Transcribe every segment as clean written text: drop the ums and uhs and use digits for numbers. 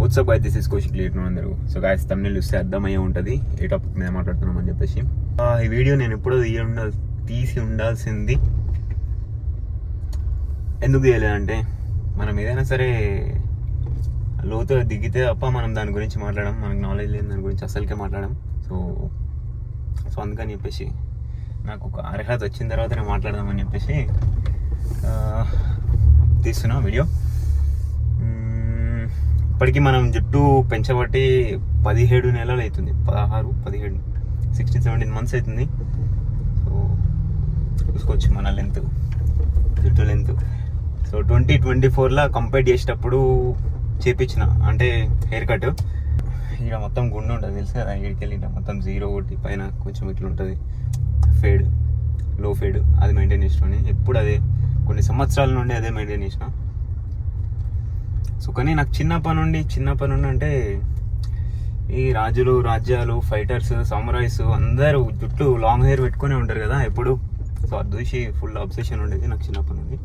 WhatsApp అయితే this is Kaushik late అందరూ. So guys తమిళ చూస్తే అర్థమయ్యే ఉంటుంది ఏ టాపిక్ మీద మాట్లాడుతున్నాం అని చెప్పేసి. ఈ వీడియో నేను ఎప్పుడో తీసి ఉండాల్సింది. ఎందుకు తీయలేదంటే మనం ఏదైనా సరే లోతుగా దిగితే తప్ప మనం దాని గురించి మాట్లాడడం, మనకు నాలెడ్జ్ లేని దాని గురించి అసలుకే మాట్లాడడం. సో అందుకని చెప్పేసి నాకు ఒక అర్హత వచ్చిన తర్వాత నేను మాట్లాడదామని చెప్పేసి తీస్తున్నా వీడియో. ఇప్పటికీ మనం జుట్టు పెంచబట్టి 17 నెలలు అవుతుంది, 17 16-17 మంత్స్ అవుతుంది. సో చూసుకోవచ్చు మన లెంత్, జుట్టు లెంత్. సో 2024లో కంపేర్ చేసేటప్పుడు చేపించిన అంటే హెయిర్ కట్. ఇక్కడ మొత్తం గుండె ఉంటుంది తెలుసు కదా, ఇక్కడికి వెళ్ళి మొత్తం 0 ఒకటి పైన కొంచెం ఇట్లా ఉంటుంది ఫేడ్, లో ఫేడ్. అది మెయింటైన్ చేసిన ఎప్పుడు అదే, కొన్ని సంవత్సరాల నుండి అదే మెయింటైన్ చేసిన. సో కానీ నాకు చిన్నప్పటి నుండి అంటే ఈ రాజ్యాలు ఫైటర్స్, సామురాయిస్ అందరూ జుట్టు లాంగ్ హెయిర్ పెట్టుకునే ఉంటారు కదా ఎప్పుడు. సో అది చూసి ఫుల్ అబ్సెషన్ ఉండేది నాకు చిన్నప్పటి నుండి.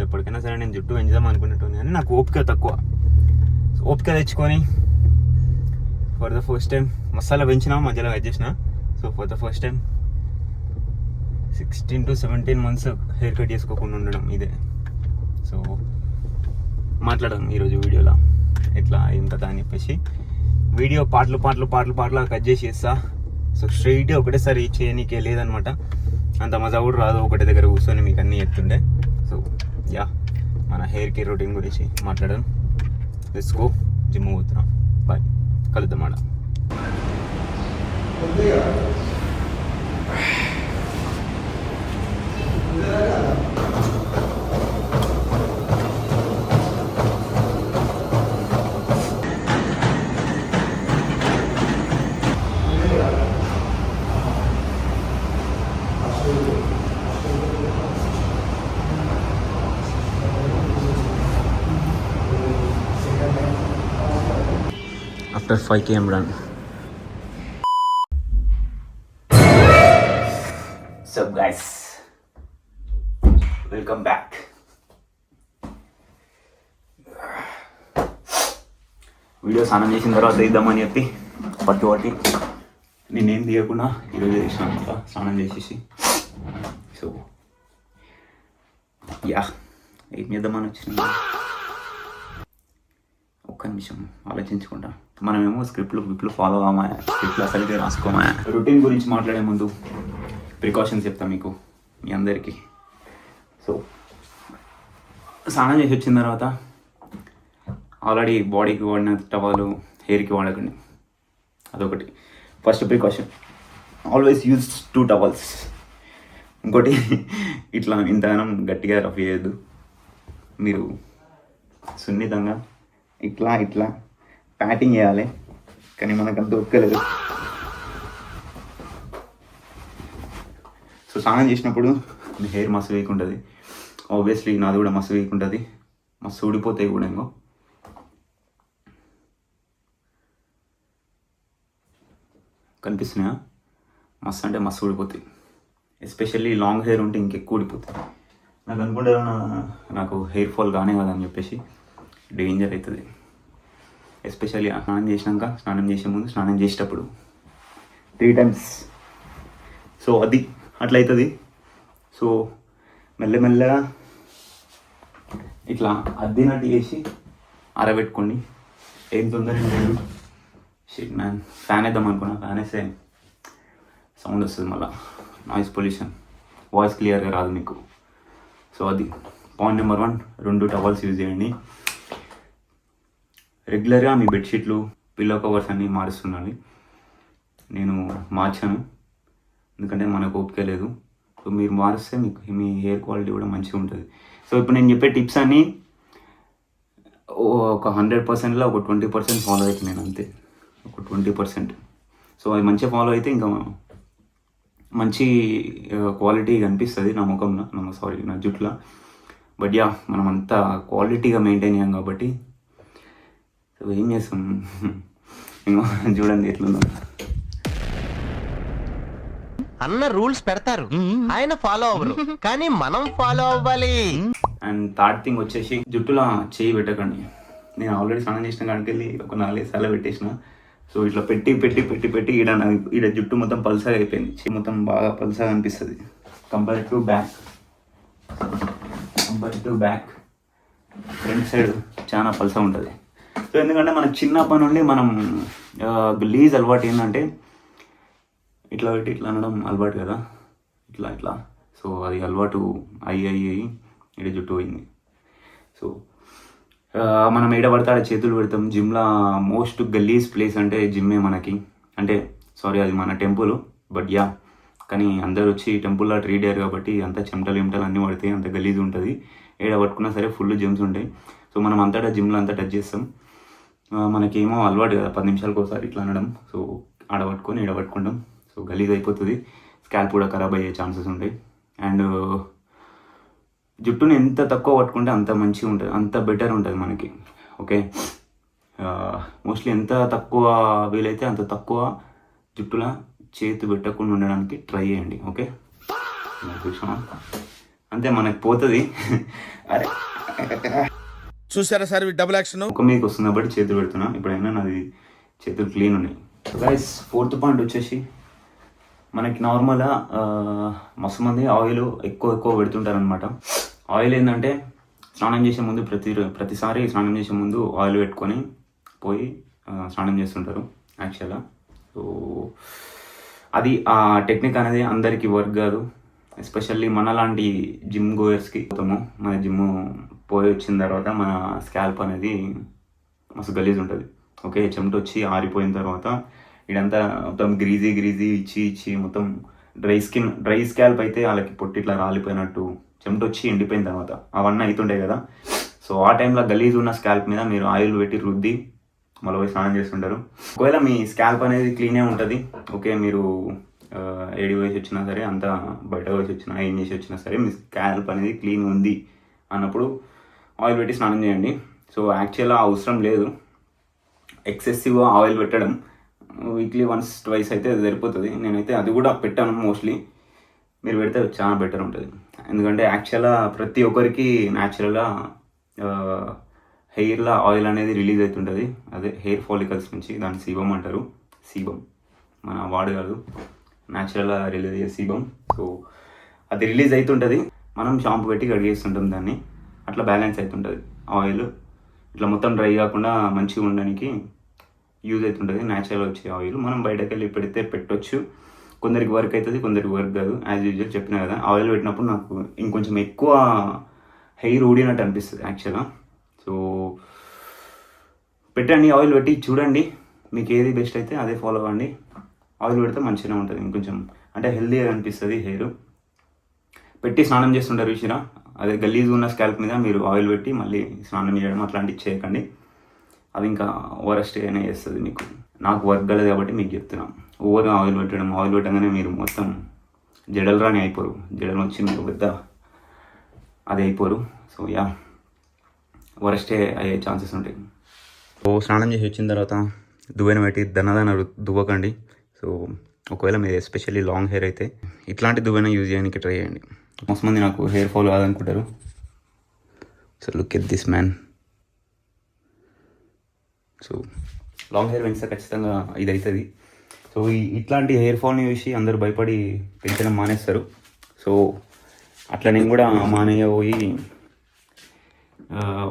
ఎప్పటికైనా సరే నేను జుట్టు పెంచుదాం అనుకునేటోని, కానీ నాకు ఓపిక తక్కువ. ఓపిక తెచ్చుకొని for the first time masala పెంచిన, మధ్యలో కట్ చేసిన. So for the first time 16 to 17 months hair cut చేసుకోకుండా ఉండడం ఇదే. సో మాట్లాడదాం ఈరోజు వీడియోలో ఎట్లా ఏం కదా అని చెప్పేసి. వీడియో పాటలు కట్ చేసి ఇస్తా. సో స్ట్రైట్ ఒకటేసారి చేయనీకే లేదనమాట, అంత మజా కూడా రాదు ఒకటే దగ్గర కూర్చొని మీకు అన్నీ చెప్తుండే. సో యా, మన హెయిర్ కేర్ రొటీన్ గురించి మాట్లాడదాం. Let's go. జిమ్ పోతున్నాం, బాయ్, కలుద్దాం ఆడ. After 5 km run. So guys, welcome back. Video స్నానం చేసిన తర్వాత ఇద్దామని చెప్పి పట్టుబట్టి నేనేం తీయకుండా ఈరోజు చేసిన స్నానం చేసేసి. సో యా, ఏం చేద్దామని వచ్చిన ఒక్క నిమిషం ఆలోచించుకుంటా. మనమేమో స్క్రిప్ట్లు ఫాలో అవ్వమా, స్క్రిప్ట్లు అసలుకే రాసుకోమా. రొటీన్ గురించి మాట్లాడే ముందు ప్రికాషన్స్ చెప్తాను మీకు, మీ అందరికీ. సో స్నానం చేసి వచ్చిన తర్వాత ఆల్రెడీ బాడీకి వాడిన టవలు హెయిర్కి వాడకండి, అదొకటి first precaution. Always use 2 towels. ఇంకోటి, ఇట్లా ఇంతగానం గట్టిగా రఫ్ చేయొద్దు. మీరు సున్నితంగా ఇట్లా ప్యాటింగ్ చేయాలి, కానీ మనకు అంత ఒక్కలేదు. సో స్నానం చేసినప్పుడు హెయిర్ మస్తు వీక్ ఉంటుంది. ఆబ్వియస్లీ నాది కూడా మస్తు వీక్ ఉంటుంది, మస్తు ఊడిపోతాయి కూడా. ఇంకో కనిపిస్తున్నాయా? మస్తు అంటే మస్తు ఊడిపోతాయి. ఎస్పెషల్లీ లాంగ్ హెయిర్ ఉంటే ఇంకెక్కువ ఊడిపోతాయి. నాకు అనుకుంటే నాకు హెయిర్ ఫాల్ కానే కాదని చెప్పేసి డేంజర్ అవుతుంది. ఎస్పెషల్లీ స్నానం చేసినాక, స్నానం చేసే ముందు, స్నానం చేసేటప్పుడు 3 times. సో అది అట్లా అవుతుంది. సో మెల్లమెల్లగా ఇట్లా అద్దినట్టు చేసి ఆరబెట్టుకోండి. ఏం తొందర లేదు. షిట్ మ్యాన్, ఫ్యాన్ వేద్దాం అనుకున్నా, ఫ్యాన్ వేస్తే సౌండ్ వస్తుంది, మళ్ళీ నాయిస్ పొల్యూషన్, వాయిస్ క్లియర్గా రాదు మీకు. సో అది పాయింట్ నెంబర్ 1. 2 టవల్స్ యూజ్ చేయండి. రెగ్యులర్గా మీ బెడ్షీట్లు, పిల్లో కవర్స్ అన్నీ మారుస్తుండాలి. నేను మార్చాను, ఎందుకంటే మనకు ఓపిక లేదు. సో మీరు మారిస్తే మీకు మీ హెయిర్ క్వాలిటీ కూడా మంచిగా ఉంటుంది. సో ఇప్పుడు నేను చెప్పే టిప్స్ అన్నీ ఒక 100%లో ఒక 20% ఫాలో అవుతుంది నేను, అంతే, ఒక 20%. సో అది మంచిగా ఫాలో అయితే ఇంకా మంచి క్వాలిటీ కనిపిస్తుంది నా ముఖంలో, నా జుట్టులో. బట్ యా, మనం అంతా క్వాలిటీగా మెయింటైన్ చేయం కాబట్టి సో ఏం చేస్తాం. ఇంకో చూడండి ఎట్లుందో. అన్న రూల్స్ పెడతారు, ఆయన ఫాలో అవ్వరు, కానీ మనం ఫాలో అవ్వాలి. అండ్ థర్డ్ థింగ్ వచ్చేసి, జుట్టులో చేయి పెట్టకండి. నేను ఆల్రెడీ స్నానం చేసిన కాడికి వెళ్ళి ఒక 4 సార్లు పెట్టేసిన. సో ఇట్లా పెట్టి పెట్టి పెట్టి పెట్టి ఈడ జుట్టు మొత్తం పల్సగా అయిపోయింది. మొత్తం బాగా పల్సగా అనిపిస్తుంది compare to back. Front side చాలా పల్సగా ఉంటుంది. సో ఎందుకంటే మన చిన్నప్పటి నుండి మనం లీజ్ అలవాటు ఏంటంటే ఇట్లా పెట్టి ఇట్లా అనడం అలవాటు కదా, ఇట్లా. సో అది అలవాటు అయ్యి ఇడ జుట్టు పోయింది. సో మనం ఏడ పడితే ఆడ చేతులు పెడతాం. జిమ్లో మోస్ట్ గలీజ్ ప్లేస్ అంటే జిమ్మే మనకి. అంటే సారీ, అది మన టెంపుల్, బట్ యా, కానీ అందరు వచ్చి టెంపుల్లో ట్రీట్ అయ్యారు కాబట్టి అంతా చెమటలు అన్నీ పడితే అంత గలీజ్ ఉంటుంది. ఏడ పట్టుకున్నా సరే ఫుల్ జిమ్స్ ఉంటాయి. సో మనం అంతటా జిమ్లో అంతా టచ్ చేస్తాం. మనకేమో అలవాటు కదా 10 నిమిషాలకు ఒకసారి ఇట్లా అనడం. సో ఆడ పట్టుకొని ఈడ పట్టుకుంటాం. సో గలీజ్ అయిపోతుంది, స్కాల్ప్ కూడా ఖరాబ్ అయ్యే ఛాన్సెస్ ఉంటాయి. అండ్ జుట్టుని ఎంత తక్కువ పట్టుకుంటే అంత మంచిగా ఉంటుంది, అంత బెటర్ ఉంటుంది మనకి. ఓకే, మోస్ట్లీ ఎంత తక్కువ వీలైతే అంత తక్కువ జుట్టులా చేతి పెట్టకుండా ఉండడానికి ట్రై చేయండి. ఓకే, చూసామా, అంతే మనకి పోతుంది. అరే చూసారా సార్ డబుల్ యాక్షన్. ఒక మీకు వస్తుంది కాబట్టి చేతులు పెడుతున్నా. ఇప్పుడైనా నాది చేతులు క్లీన్ ఉన్నాయి. గైస్, 4th పాయింట్ వచ్చేసి మనకి నార్మల్గా మస్తు మంది ఆయిల్ ఎక్కువ పెడుతుంటారు అనమాట. ఆయిల్ ఏంటంటే స్నానం చేసే ముందు ప్రతిసారి స్నానం చేసే ముందు ఆయిల్ పెట్టుకొని పోయి స్నానం చేస్తుంటారు యాక్చువల్గా. సో అది ఆ టెక్నిక్ అనేది అందరికీ వర్క్ కాదు. ఎస్పెషల్లీ మనలాంటి జిమ్ గోయర్స్కి పోతాము. మన జిమ్ పోయి వచ్చిన తర్వాత మన స్కాల్ప్ అనేది మస్తు గలీజ్ ఉంటుంది. ఓకే, చెమట వచ్చి ఆరిపోయిన తర్వాత ఇదంతా మొత్తం గ్రీజీ ఇచ్చి మొత్తం డ్రై స్కాల్ప్ అయితే వాళ్ళకి పొట్టి ఇట్లా రాలిపోయినట్టు, చెమట వచ్చి ఎండిపోయిన తర్వాత అవన్నీ అవుతుండే కదా. సో ఆ టైంలో గలీజ్ ఉన్న స్కాల్ప్ మీద మీరు ఆయిల్ పెట్టి రుద్ది మళ్ళీ పోయి స్నానం చేస్తుంటారు. ఒకవేళ మీ స్కాల్ప్ అనేది క్లీనే ఉంటుంది, ఓకే, మీరు ఏడి వేసి వచ్చినా సరే, అంతా బయట వేసి వచ్చినా ఏం చేసి వచ్చినా సరే, మీ స్కాల్ప్ అనేది క్లీన్ ఉంది అన్నప్పుడు ఆయిల్ పెట్టి స్నానం చేయండి. సో యాక్చువల్గా అవసరం లేదు ఎక్సెసివ్గా ఆయిల్ పెట్టడం. వీక్లీ 1-2 అయితే అది సరిపోతుంది. నేనైతే అది కూడా పెట్టాను మోస్ట్లీ. మీరు పెడితే చాలా బెటర్ ఉంటుంది. ఎందుకంటే యాక్చువల్గా ప్రతి ఒక్కరికి న్యాచురల్గా హెయిర్లో ఆయిల్ అనేది రిలీజ్ అవుతుంటుంది. అదే హెయిర్ ఫాలికల్స్ నుంచి, దాన్ని సీబమ్ అంటారు. సీబమ్ మన వాడు కాదు, న్యాచురల్గా రిలీజ్ అయ్యే సీబమ్. సో అది రిలీజ్ అవుతుంటుంది. మనం షాంపూ పెట్టి కడిగేస్తుంటాం దాన్ని. అట్లా బ్యాలెన్స్ అవుతుంటుంది ఆయిల్. ఇట్లా మొత్తం డ్రై కాకుండా మంచిగా ఉండడానికి యూజ్ అవుతుంటుంది న్యాచురల్ వచ్చే ఆయిల్. మనం బయటకు వెళ్ళి పెడితే పెట్టొచ్చు. కొందరికి వర్క్ అవుతుంది, కొందరికి వర్క్ కాదు. యాజ్ యూజువల్ చెప్పిన కదా, ఆయిల్ పెట్టినప్పుడు నాకు ఇంకొంచెం ఎక్కువ హెయిర్ ఊడినట్టు అనిపిస్తుంది యాక్చువల్గా. సో పెట్టండి, ఆయిల్ పెట్టి చూడండి, మీకు ఏది బెస్ట్ అయితే అదే ఫాలో అవ్వండి. ఆయిల్ పెడితే మంచిగా ఉంటుంది, ఇంకొంచెం అంటే హెల్దీగా అనిపిస్తుంది హెయిర్. పెట్టి స్నానం చేస్తుంటారు చూసిరా, అదే గలీజ్ ఉన్న స్కాల్ప్ మీద మీరు ఆయిల్ పెట్టి మళ్ళీ స్నానం చేయడం అట్లాంటివి చేయకండి. అది ఇంకా వరస్ట్గానే చేస్తుంది మీకు. నాకు వర్క్ కలదు కాబట్టి మీకు చెప్తున్నాం. ఓవర్గా ఆయిల్ పెట్టగానే మీరు మొత్తం జడలు రాని అయిపోరు, జడలు వచ్చి మీరు పెద్ద అది అయిపోరు. సో యా, వరస్టే అయ్యే ఛాన్సెస్ ఉంటాయి. సో స్నానం చేసి వచ్చిన తర్వాత దువ్వెన పెట్టి దన్నదాన దువ్వకండి. సో ఒకవేళ మీరు ఎస్పెషల్లీ లాంగ్ హెయిర్ అయితే ఇట్లాంటి దువ్వెన యూజ్ చేయడానికి ట్రై చేయండి. మస్తు మంది నాకు హెయిర్ ఫాల్ కాదనుకుంటారు. So look at this man. So long hair పెంచితే ఖచ్చితంగా ఇది అవుతుంది. సో ఇట్లాంటి హెయిర్ ఫాల్ని చూసి అందరూ భయపడి పెంచడం మానేస్తారు. సో అట్లా నేను కూడా మానేయబోయి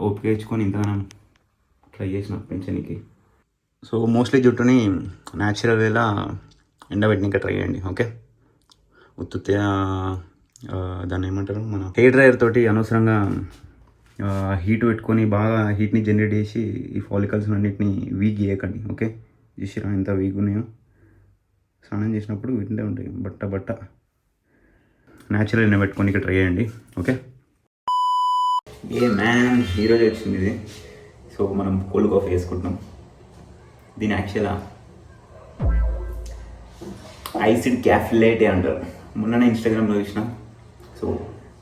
ఓపిక తెచ్చుకొని ఇంతగానం ట్రై చేసిన పెంచడానికి. సో మోస్ట్లీ జుట్టుని న్యాచురల్ వేలా ఎండబెట్టినాక ట్రై చేయండి. ఓకే, ఉత్తుత్తిగా దాన్ని ఏమంటారు, మన హెయిర్ డ్రైయర్ తోటి అనవసరంగా హీట్ పెట్టుకొని బాగా హీట్ని జనరేట్ చేసి ఈ ఫాలికల్స్ అన్నిటిని వీక్ చేయకండి. ఓకే, చూసిరా ఎంత వీక్ ఉన్నాయో. స్నానం చేసినప్పుడు వీటినే ఉంటాయి బట్ట న్యాచురల్ ఎండబెట్టుకొని ట్రై చేయండి. ఓకే, ఏ మ్యాన్, ఈరోజు వచ్చింది ఇది. సో మనం కోల్డ్ కాఫీ వేసుకుంటున్నాం. దీని యాక్చువల్గా ఐసిడ్ క్యాఫ్ లేటే అంటారు. మొన్ననే ఇన్స్టాగ్రామ్లో చూసిన. So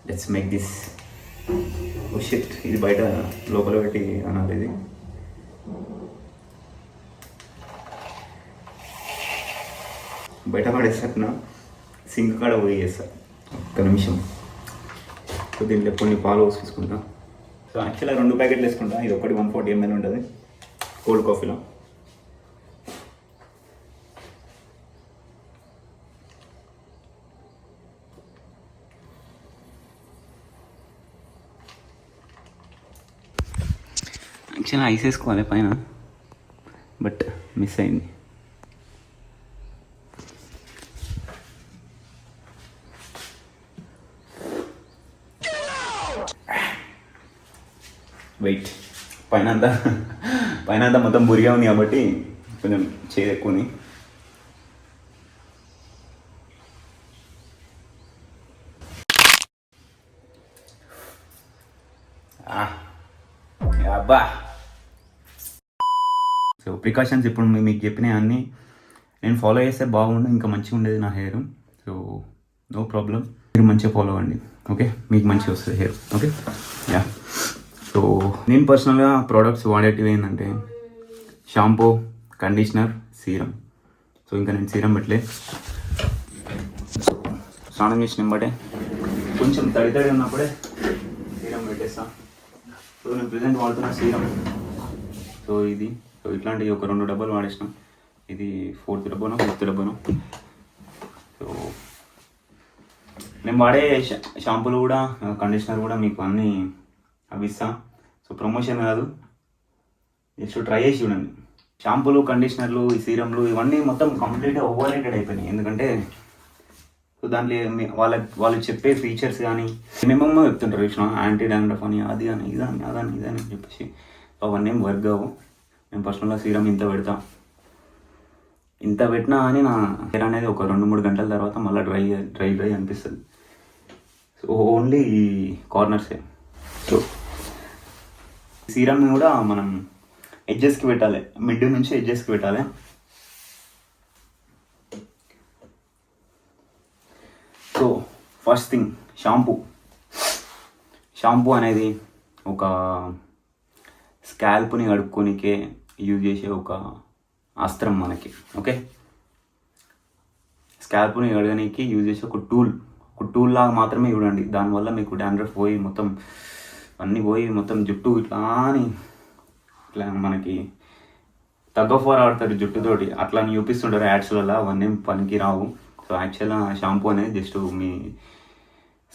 let's make this. Oh shit, ఇది బయట లోపల పెట్టి అనాలి. ఇది బయట పడేస్తున్నా, సింక్ కాడ పోయి చేస్తా. ఒక్క నిమిషం. సో దీంట్లో కొన్ని పాలు పోసుకుంటా. సో యాక్చువల్గా 2 ప్యాకెట్లు వేసుకుంటా. ఇది ఒకటి 140 ml ఉంటుంది కోల్డ్ కాఫీలో. యాక్చువల్గా ఐస్ వేసుకోవాలి పైన, బట్ మిస్ అయింది. వెయిట్ పైన అంతా మొత్తం బురిగా ఉంది కాబట్టి కొంచెం చేదు ఎక్కువ ఉంది. అబ్బా. సో ప్రికాషన్స్ ఇప్పుడు మీకు చెప్పినవి అన్నీ నేను ఫాలో చేస్తే బాగుండు, ఇంకా మంచిగా ఉండేది నా హెయిర్. సో నో ప్రాబ్లం, మీరు మంచిగా ఫాలో అవ్వండి. ఓకే, మీకు మంచిగా వస్తుంది హెయిర్. Okay, yeah. సో నేను పర్సనల్గా ప్రోడక్ట్స్ వాడేటివి ఏంటంటే షాంపూ, కండిషనర్, సీరం. సో ఇంకా నేను సీరం పెట్టలే. స్నానం చేసిన వెంబడే కొంచెం తడి ఉన్నప్పుడే సీరం పెట్టేస్తా. సో నేను ప్రెజెంట్ వాడుతున్న సీరం ఇది. సో ఇట్లాంటివి ఒక 2 డబ్బాలు వాడేసినాం. ఇది 4th డబ్బానో 5th డబ్బానో. సో నేను వాడే షాంపూలు కూడా, కండిషనర్ కూడా మీకు అన్నీ అవి ఇస్తా. సో ప్రమోషన్ కాదు, జస్ట్ ట్రై చేసి చూడండి. షాంపూలు, కండిషనర్లు, ఈ సీరంలు ఇవన్నీ మొత్తం కంప్లీట్గా ఓవర్ రేటెడ్ అయిపోయినాయి. ఎందుకంటే సో దాంట్లో వాళ్ళు చెప్పే ఫీచర్స్ కానీ ఏమేమో చెప్తుంటారు చూసిన, యాంటీ డాండ్రఫ్ అని, అది అని, ఇదని, అదని, ఇదని చెప్పేసి. సో అవన్నీ ఏం వర్క్ కావు. నేను పర్సనల్గా సీరం ఇంత పెట్టినా అని నా హెయిర్ అనేది ఒక 2-3 గంటల తర్వాత మళ్ళీ డ్రై అనిపిస్తుంది. సో ఓన్లీ ఈ కార్నర్సే. సో సీరమ్ని కూడా మనం ఎడ్జెస్కి పెట్టాలి, మిడ్ నుంచి ఎడ్జెస్కి పెట్టాలి. సో ఫస్ట్ థింగ్ షాంపూ అనేది ఒక స్కాల్ప్ని కడుక్కోనికే యూజ్ చేసే ఒక అస్త్రం మనకి. ఓకే, స్కాల్ప్ని కడగడానికి యూజ్ చేసే ఒక టూల్ లాగా మాత్రమే చూడండి. దానివల్ల మీకు డాండ్రఫ్ పోయి మొత్తం అన్నీ పోయి మొత్తం జుట్టు ఇట్లా మనకి తగ్గఫోర్ ఆడతారు జుట్టుతోటి, అట్లా అని చూపిస్తుంటారు యాడ్స్లలో. అవన్నీ పనికి రావు. సో యాక్చువల్గా షాంపూ అనేది జస్ట్ మీ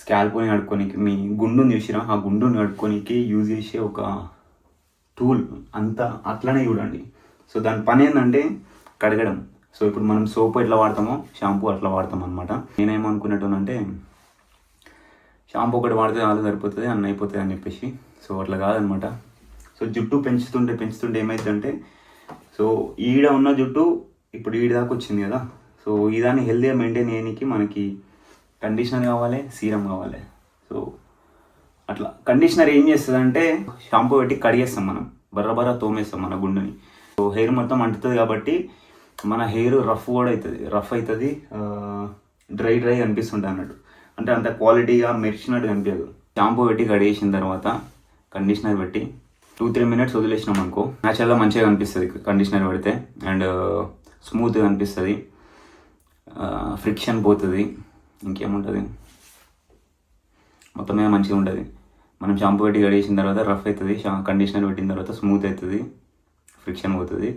స్కాల్ప్ని కడుక్కోనికి, మీ గుండుని చూసినా ఆ గుండుని కడుక్కోనికి యూజ్ చేసే ఒక టూల్. అంతా అట్లనే చూడండి. సో దాని పని ఏంటంటే కడగడం. సో ఇప్పుడు మనం సోప్ ఎట్లా వాడతామో షాంపూ అట్లా వాడతాం అనమాట. నేనేమనుకున్నట్టునంటే షాంపూ ఒకటి వాడితే చాలు, సరిపోతుంది, అన్నీ అయిపోతుంది అని చెప్పేసి. సో అట్లా కాదనమాట. సో జుట్టు పెంచుతుంటే ఏమవుతుందంటే, సో ఈడ ఉన్న జుట్టు ఇప్పుడు ఈడ దాకా వచ్చింది కదా. సో ఈ దాన్ని హెల్తీగా మెయింటైన్ చేయడానికి మనకి కండిషనర్ కావాలి, సీరం కావాలి. సో అట్లా కండిషనర్ ఏం చేస్తుందంటే షాంపూ పెట్టి కడిగేస్తాం, మనం బర్ర తోమేస్తాం మన గుండెని. సో హెయిర్ మొత్తం అంటుతుంది కాబట్టి మన హెయిర్ రఫ్ అవుతుంది, డ్రై అనిపిస్తుంటుంది అన్నట్టు. అంటే అంత క్వాలిటీగా మెరిచినట్టు కనిపించదు. షాంపూ పెట్టి కడిగేసిన తర్వాత కండిషనర్ పెట్టి 2-3 minutes వదిలేసినాం అనుకో, న్యాచురల్గా మంచిగా కనిపిస్తుంది కండిషనర్ పెడితే. అండ్ స్మూత్గా అనిపిస్తుంది, ఫ్రిక్షన్ పోతుంది, ఇంకేముంటుంది, మొత్తం మీద మంచిగా ఉంటుంది. మనం షాంపూ పెట్టి కడిగేసిన తర్వాత రఫ్ అవుతుంది, కండిషనర్ పెట్టిన తర్వాత స్మూత్ అవుతుంది, ఫ్రిక్షన్ పోతుంది.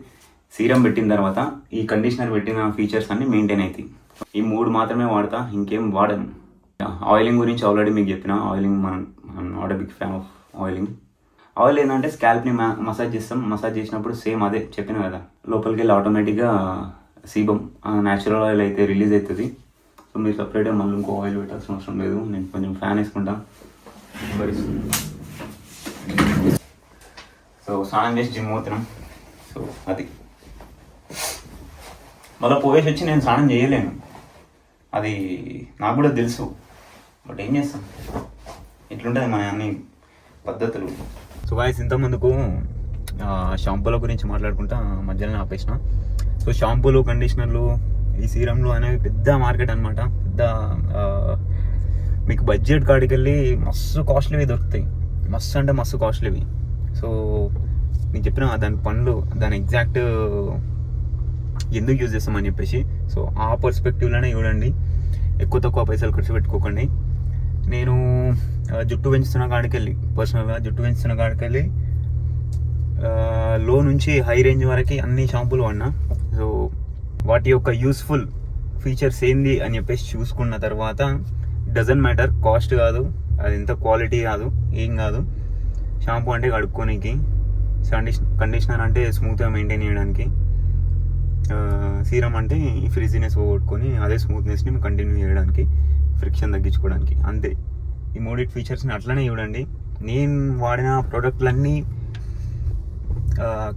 సీరం పెట్టిన తర్వాత ఈ కండిషనర్ పెట్టిన ఫీచర్స్ అన్నీ మెయింటైన్ అవుతాయి. ఈ 3 మాత్రమే వాడతా, ఇంకేం వాడను. ఆయిలింగ్ గురించి ఆల్రెడీ మీకు చెప్పిన. ఆయిలింగ్ మనం not a big fan of oiling. Oil ఏంటంటే స్కాల్ప్ని మసాజ్ చేస్తాం. మసాజ్ చేసినప్పుడు సేమ్ అదే చెప్పిన కదా, లోపలికి వెళ్ళి ఆటోమేటిక్గా సీబం న్యాచురల్ ఆయిల్ అయితే రిలీజ్ అవుతుంది. సో మీరు సపరేట్గా మళ్ళీ ఇంకో ఆయిల్ పెట్టాల్సిన అవసరం లేదు. నేను కొంచెం ఫ్యాన్ వేసుకుంటా. సో స్నానం చేసి జిమ్ పోతున్నాం. సో అది మళ్ళీ పోయేసి వచ్చి నేను స్నానం చేయలేను, అది నాకు కూడా తెలుసు. బట్ ఏం చేస్తాం, ఇట్లుంటుంది మన అన్ని పద్ధతులు. సో గాయ్స్, ఇంతకుముందుకు షాంపూల గురించి మాట్లాడుకుంటా మధ్యలో ఆపేసిన. సో షాంపూలు, కండిషనర్లు, ఈ సీరంలు అనేవి పెద్ద మార్కెట్ అనమాట. పెద్ద మీకు బడ్జెట్ కాడికి వెళ్ళి మస్తు కాస్ట్లీవి దొరుకుతాయి, మస్తు అంటే మస్తు కాస్ట్లీవి. సో నేను చెప్పిన దాని పనులు, దాని ఎగ్జాక్ట్ ఎందుకు యూజ్ చేస్తామని చెప్పేసి. సో ఆ పర్స్పెక్టివ్లోనే చూడండి, ఎక్కువ తక్కువ పైసలు ఖర్చు పెట్టుకోకండి. నేను జుట్టు పెంచుతున్న కాడికెళ్ళి పర్సనల్గా జుట్టు పెంచుతున్న కాడికెళ్ళి లో నుంచి హై రేంజ్ వరకు అన్ని షాంపూలు వాడినా. సో వాటి యొక్క యూస్ఫుల్ ఫీచర్స్ ఏంది అని చెప్పేసి చూసుకున్న తర్వాత డజంట్ మ్యాటర్, కాస్ట్ కాదు, అది ఎంత క్వాలిటీ కాదు, ఏం కాదు. షాంపూ అంటే కడుక్కోనికి, కండిషనర్ అంటే స్మూత్గా మెయింటైన్ చేయడానికి, సీరం అంటే ఈ ఫ్రిజీనెస్ పోగొట్టుకొని అదే స్మూత్నెస్ని కంటిన్యూ చేయడానికి, ఫ్రిక్షన్ తగ్గించుకోవడానికి. అంతే. ఈ మూడిటి ఫీచర్స్ని అట్లనే చూడండి. నేను వాడిన ప్రోడక్ట్లన్నీ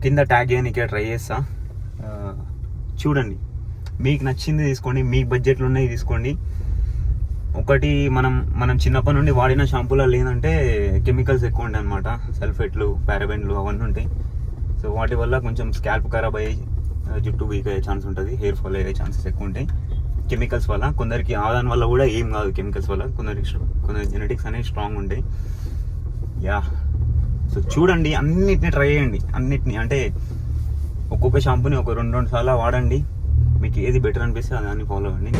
కింద ట్యాగ్ చేయడానికి ట్రై చేస్తా. చూడండి, మీకు నచ్చింది తీసుకోండి, మీకు బడ్జెట్లో ఉన్నది తీసుకోండి. ఒకటి మనం చిన్నప్పటి నుండి వాడిన షాంపూలలో ఏంటంటే కెమికల్స్ ఎక్కువ ఉంటాయి అనమాట, సల్ఫేట్లు, పారాబెన్లు అవన్నీ ఉంటాయి. సో వాటి వల్ల కొంచెం స్కాల్ప్ ఖరాబ్ అయ్యి జుట్టు వీక్ అయ్యే ఛాన్స్ ఉంటుంది, హెయిర్ ఫాల్ అయ్యే ఛాన్సెస్ ఎక్కువ ఉంటాయి కెమికల్స్ వల్ల. కొందరికి ఆదాని వల్ల కూడా ఏం కాదు కెమికల్స్ వల్ల, కొందరి జెనెటిక్స్ అనేవి స్ట్రాంగ్ ఉంటాయి. యా, సో చూడండి, అన్నిటిని ట్రై చేయండి. అన్నిటిని అంటే ఒక్కొక్క షాంపూని ఒక 2 సార్లు వాడండి. మీకు ఏది బెటర్ అనిపిస్తే దాన్ని ఫాలో అవ్వండి.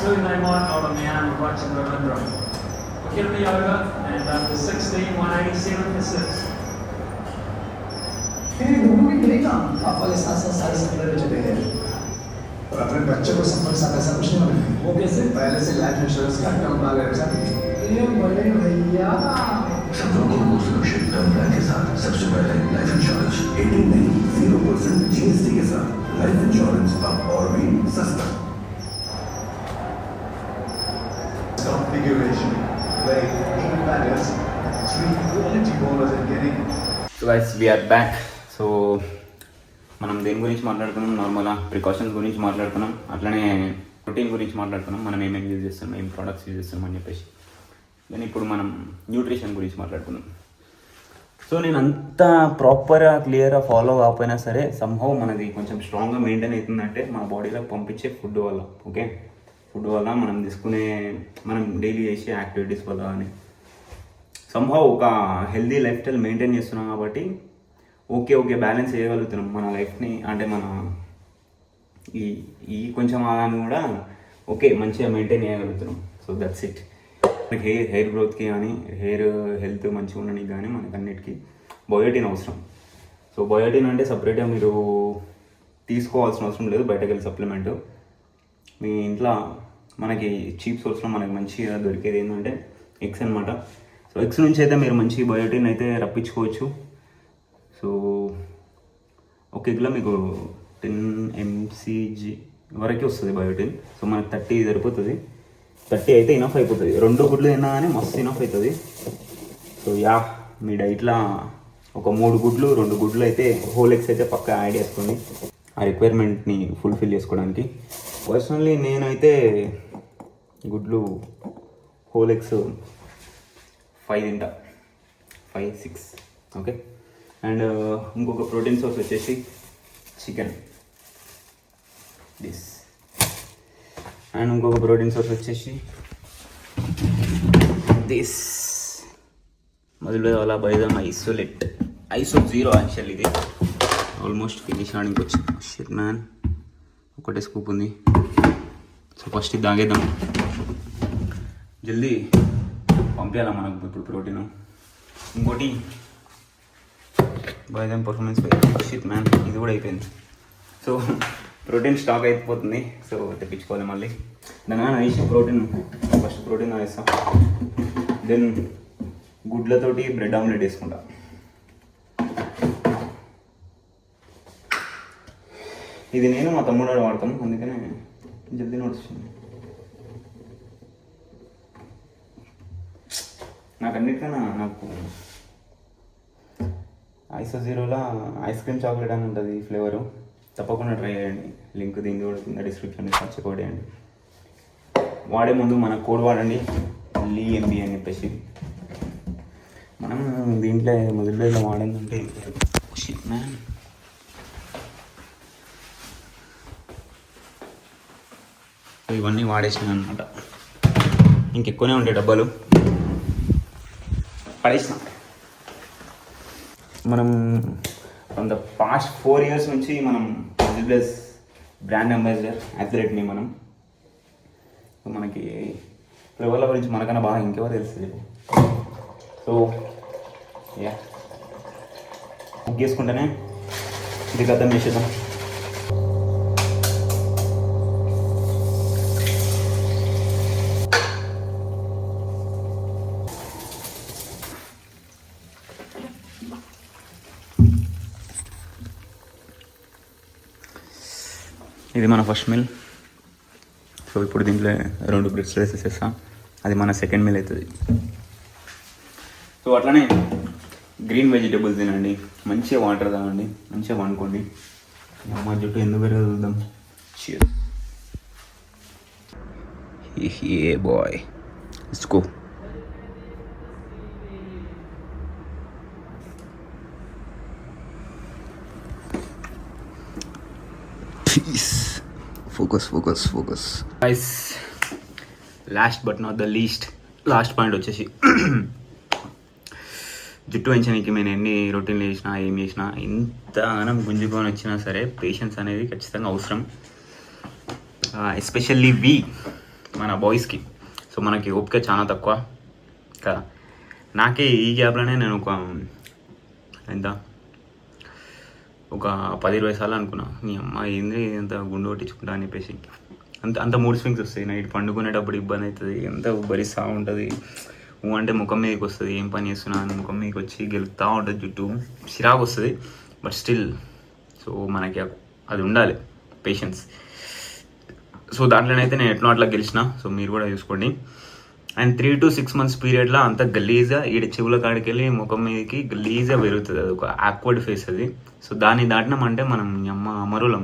They might hold on the arm and watch them remember. We'll get me over and for 16, 187 for 6. दोनों भी मिलेगा पापा के साथ साथ सारे सप्लाई में चले गए और अपने बच्चे को संपर्क साथ ऐसा कुछ नहीं होना है। वो कैसे पहले से लाइफ इंश्योरेंस का टर्म आ गया ये बड़े भैया सब लोगों को सुरक्षित टर्म प्लान के साथ सबसे पहले लाइफ इंश्योरेंस 18 नहीं 0% जीएसटी के साथ लाइफ इंश्योरेंस अब और भी सस्ता। Configuration play 8 batters, 3 quality bowlers and getting. So guys, we're back. So మనం దేని గురించి మాట్లాడుతున్నాం? నార్మల్గా ప్రికాషన్స్ గురించి మాట్లాడుతున్నాం, అట్లనే ప్రోటీన్ గురించి మాట్లాడుతున్నాం, మనం ఏమేమి యూజ్ చేస్తున్నాం, ఏం ప్రోడక్ట్స్ యూజ్ చేస్తున్నాం అని చెప్పేసి. కానీ ఇప్పుడు మనం న్యూట్రిషన్ గురించి మాట్లాడుతున్నాం. సో నేను అంత ప్రాపర్గా క్లియర్గా ఫాలో కాకపోయినా సరే సంహౌ మనది కొంచెం స్ట్రాంగ్గా మెయింటైన్ అవుతుందంటే మన బాడీలో పంపించే ఫుడ్ వల్ల. ఓకే, ఫుడ్ వల్ల మనం డైలీ చేసే యాక్టివిటీస్ వల్ల అని సంహౌ ఒక హెల్దీ లైఫ్ స్టైల్ మెయింటైన్ చేస్తున్నాం కాబట్టి ఓకే బ్యాలెన్స్ చేయగలుగుతున్నాం మన లైఫ్ని. అంటే మన ఈ కొంచెం ఆదాన్ని కూడా ఓకే మంచిగా మెయింటైన్ చేయగలుగుతున్నాం. So that's it. మనకి హెయిర్ గ్రోత్కి కానీ హెయిర్ హెల్త్ మంచిగా ఉండడానికి కానీ మనకి అన్నిటికీ బయోటిన్ అవసరం. సో బయోటిన్ అంటే సపరేట్గా మీరు తీసుకోవాల్సిన అవసరం లేదు, బయటకు వెళ్ళి సప్లిమెంట్. మీ ఇంట్లో మనకి చీప్ సోర్స్లో మనకి మంచిగా దొరికేది ఏంటంటే ఎగ్స్ అనమాట. సో ఎగ్స్ నుంచి అయితే మీరు మంచి బయోటిన్ అయితే రప్పించుకోవచ్చు. సో ఒక ఎగ్లో మీకు 10 mcg వరకు వస్తుంది బయోటిన్. సో మనకు 30 సరిపోతుంది, 30 అయితే ఇనఫ్ అయిపోతుంది. 2 గుడ్లు తిన్నా కానీ మస్తు ఇనఫ్ అవుతుంది. సో యా, మీ డైట్లో ఒక 3 గుడ్లు 2 గుడ్లు అయితే హోల్ ఎగ్స్ అయితే పక్కా యాడ్ చేసుకోండి ఆ రిక్వైర్మెంట్ని ఫుల్ఫిల్ చేసుకోవడానికి. పర్సనల్లీ నేనైతే గుడ్లు హోల్ ఎగ్స్ 5 తింటా, 5, 6. ఓకే, అండ్ ఇంకొక ప్రోటీన్ సోర్స్ వచ్చేసి చికెన్ దిస్, అండ్ ఇంకొక ప్రోటీన్ సోర్స్ వచ్చేసి దిస్ మొదలు అలా బైదమ్ ఐసో 0 యాక్చువల్. ఇది ఆల్మోస్ట్ ఫినిష్ ఆడికి వచ్చింది. షిట్ మ్యాన్, ఒకటే స్కూప్ ఉంది. సో ఫస్ట్ ఇది తాగేద్దాం, జల్దీ పంపించాలా మనకు ఇప్పుడు ప్రోటీన్. ఇంకోటి బైదమ్ పర్ఫార్మెన్స్ షిట్ మ్యాన్, ఇది కూడా అయిపోయింది. సో ప్రోటీన్ స్టాక్ అయిపోతుంది. సో తెప్పించుకోవాలి మళ్ళీ. దాని వేసిన ప్రోటీన్, ఫస్ట్ ప్రోటీన్ వేస్తాం, దెన్ గుడ్లతోటి బ్రెడ్ ఆమ్లెట్ వేసుకుంటా. ఇది నేను మా తమ్ముడు వాడతాం, అందుకనే జల్దీ నడుస్తుంది. నాకు అన్నిటికన్నా నాకు ఐసో 0లో ఐస్ క్రీమ్ చాక్లెట్ అని ఉంటుంది ఫ్లేవరు, తప్పకుండా ట్రై చేయండి. లింక్ దీన్ని కూడా కింద డిస్క్రిప్షన్లో చెక్అవుట్ చేయండి. వాడే ముందు మన కోడ్ వాడండి, LEMB అని చెప్పేసి. మనం దీంట్లో మొదట్లో వాడిందంటే మ్యాన్ ఇవన్నీ వాడేసినాను అనమాట. ఇంకెక్కువనే ఉంటాయి డబ్బాలు, పడేసిన. మనం ఫ్రమ్ ద పాస్ట్ 4 years నుంచి మనం బిజినెస్ బ్రాండ్ అంబాసిడర్ అథ్లెట్ని మనం. మనకి ఫ్లేవర్ల గురించి మనకన్నా బాగా ఇంకెవరు తెలుస్తుంది. సో యా బుక్ చేసుకుంటేనే ఇది అర్థం చేసేద్దాం. ఇది మన ఫస్ట్ మీల్. సో ఇప్పుడు దీంట్లో 2 బ్రెడ్స్ వేసేసేస్తాం. అది మన సెకండ్ మీల్ అవుతుంది. సో అట్లానే గ్రీన్ వెజిటేబుల్స్ తినండి, మంచిగా వాటర్ తాగండి, మంచిగా వండుకోండి. మా జుట్టు ఎందుకు పెరగదు చూద్దాం. Cheers. Yeah boy, let's go. Peace. Focus. Guys, last but not the least, last point వచ్చేసి జుట్టు పెంచడానికి నేను ఎన్ని రొటీన్లు చేసినా ఏం చేసినా ఇంతగానం గుంజుకొని వచ్చినా సరే పేషెన్స్ అనేది ఖచ్చితంగా అవసరం. ఎస్పెషల్లీ మన బాయ్స్కి. సో మనకి ఓపిక చాలా తక్కువ కదా. నాకే ఈ గ్యాప్లోనే నేను ఒక 10-20 సార్లు అనుకున్నా, నీ అమ్మ ఏంది ఎంత గుండు కొట్టించుకుంటా అని చెప్పేసి. అంత మూడ్ స్వింగ్స్ వస్తాయి. నైట్ పండుకునేటప్పుడు ఇబ్బంది అవుతుంది, ఎంత భరిస్తూ ఉంటుంది. అంటే ముఖం మీదకి వస్తుంది, ఏం పని చేస్తున్నా అని ముఖం మీదకి వచ్చి గెలుపుతూ ఉంటుంది జుట్టు, చిరాకు వస్తుంది. బట్ స్టిల్ సో మనకి అది ఉండాలి, పేషెన్స్. సో దాంట్లోనైతే నేను ఎట్లా అట్లా గెలిచిన. సో మీరు కూడా చూసుకోండి. అండ్ 3 to 6 months పీరియడ్లో అంత గలీజ్గా ఈడ చెవుల కాడికి వెళ్ళి ముఖం మీదకి గలీజ్గా పెరుగుతుంది. అది ఒక ఆక్వర్డ్ ఫేస్ అది. సో దాన్ని దాటినామంటే మనం అమరులం,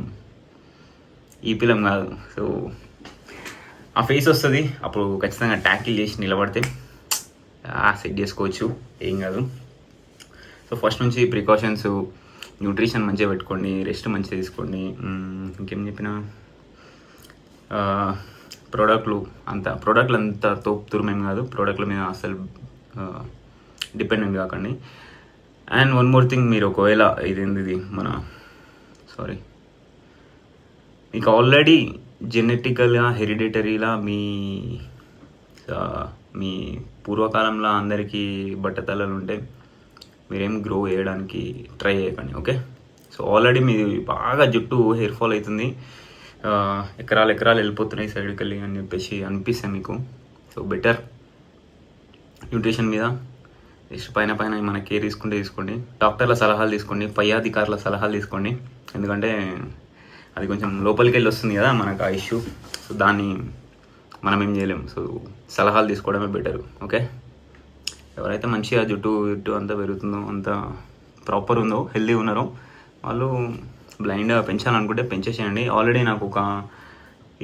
ఈ పిల్లం కాదు. సో ఆ ఫేస్ వస్తుంది, అప్పుడు ఖచ్చితంగా ట్యాకిల్ చేసి నిలబడితే సెట్ చేసుకోవచ్చు, ఏం కాదు. సో ఫస్ట్ నుంచి ప్రికాషన్స్, న్యూట్రిషన్ మంచిగా పెట్టుకోండి, రెస్ట్ మంచిగా తీసుకోండి. ఇంకేం చెప్పినా ప్రోడక్ట్లు అంత తోపుతురమేం కాదు. ప్రోడక్ట్ల మీద అసలు డిపెండెంట్ కాకండి. అండ్ వన్ మోర్ థింగ్, మీరు ఒకవేళ ఇది మీకు ఆల్రెడీ జెనెటికల్గా హెరిడిటరీలా మీ పూర్వకాలంలో అందరికీ బట్టతలలు ఉంటే మీరేం గ్రో చేయడానికి ట్రై చేయకండి, ఓకే. సో ఆల్రెడీ మీది బాగా జుట్టు హెయిర్ ఫాల్ అవుతుంది, ఎకరాలు వెళ్ళిపోతున్నాయి సైడ్కి వెళ్ళి అని చెప్పేసి అనిపిస్తాయి మీకు. సో బెటర్ న్యూట్రిషన్ మీద జస్ట్ పైన మన కేర్ తీసుకోండి. డాక్టర్ల సలహాలు తీసుకోండి, పై అధికారుల సలహాలు తీసుకోండి. ఎందుకంటే అది కొంచెం లోపలికి వెళ్ళి వస్తుంది కదా మనకు ఆ ఇష్యూ. సో దాన్ని మనం ఏం చేయలేము. సో సలహాలు తీసుకోవడమే బెటర్, ఓకే. ఎవరైతే మంచిగా జుట్టు అంతా పెరుగుతుందో, అంత ప్రాపర్ ఉందో, హెల్దీ ఉన్నారో వాళ్ళు బ్లైండ్గా పెంచాలనుకుంటే పెంచేసేయండి. ఆల్రెడీ నాకు ఒక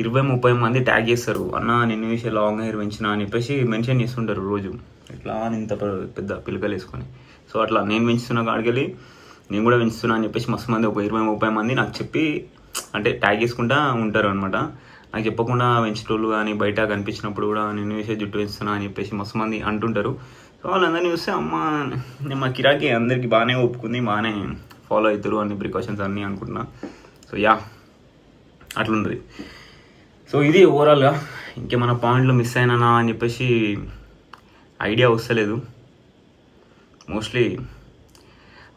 20-30 మంది ట్యాగ్ చేస్తారు, అన్న నిన్ను విషయం లాంగ్ హెయిర్ పెంచినా అని చెప్పేసి మెన్షన్ చేస్తుంటారు రోజు, ఇట్లా ఇంత పెద్ద పిలకలు వేసుకొని. సో అట్లా నేను పెంచుతున్న కాడికి వెళ్ళి నేను కూడా పెంచుతున్నా అని చెప్పేసి మస్తు మంది, ఒక 20-30 మంది నాకు చెప్పి అంటే ట్యాగ్ చేసుకుంటా ఉంటారు అనమాట. నాకు చెప్పకుండా పెంచేటోళ్ళు కానీ బయట కనిపించినప్పుడు కూడా నేను వేసే జుట్టు పెంచుతున్నా అని చెప్పేసి మస్తు మంది అంటుంటారు. సో వాళ్ళందరినీ చూస్తే మా కిరాకి అందరికీ బాగానే ఒప్పుకుంది, బాగానే ఫాలో అవుతారు అన్ని ప్రికాషన్స్ అన్నీ అనుకుంటున్నా. సో యా అట్లుంటుంది. సో ఇది ఓవరాల్గా. ఇంకేమైనా పాయింట్లు మిస్ అయినానా అని చెప్పేసి ఐడియా వస్తలేదు. మోస్ట్లీ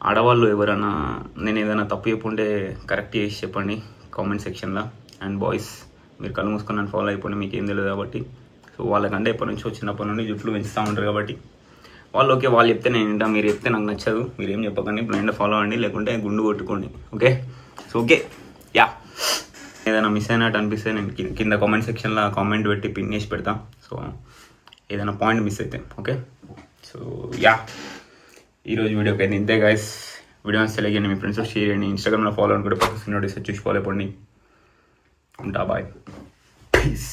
ఆడవాళ్ళు ఎవరైనా నేను ఏదైనా తప్పు చెప్పుంటే కరెక్ట్ చేసి చెప్పండి కామెంట్ సెక్షన్లో. అండ్ బాయ్స్ మీరు కళ్ళు మూసుకొని నన్ను ఫాలో అయిపోండి, మీకు ఏం తెలియదు కాబట్టి. సో వాళ్ళకంటే ఎప్పటి నుంచో చిన్నప్పటి నుండి జుట్లు పెంచుతూ ఉంటారు కాబట్టి వాళ్ళు ఓకే, వాళ్ళు చెప్తే నేను వింటా, మీరు చెప్తే నాకు నచ్చదు, మీరు ఏం చెప్పకండి, బ్లైండ్ ఫాలో అవ్వండి, లేకుంటే గుండు కొట్టుకోండి, ఓకే. సో ఓకే యా, ఏదైనా మిస్ అయినట్టు అనిపిస్తే నేను కింద కామెంట్ సెక్షన్లో కామెంట్ పెట్టి పిన్ చేసి పెడతా. సో ఏదైనా పాయింట్ మిస్ అయితే ఓకే. సో యా, ఈరోజు వీడియోకి అయితే ఇంతే గైస్. వీడియో సెలెక్ట్ చేయండి, మీ ఫ్రెండ్స్ షేర్ చేయండి, ఇన్స్టాగ్రామ్లో ఫాలో అనుకుంటే పక్కన నోటీస్ చూసి ఫాలో అయిపోండి. ఉంటా, బాయ్, పీస్.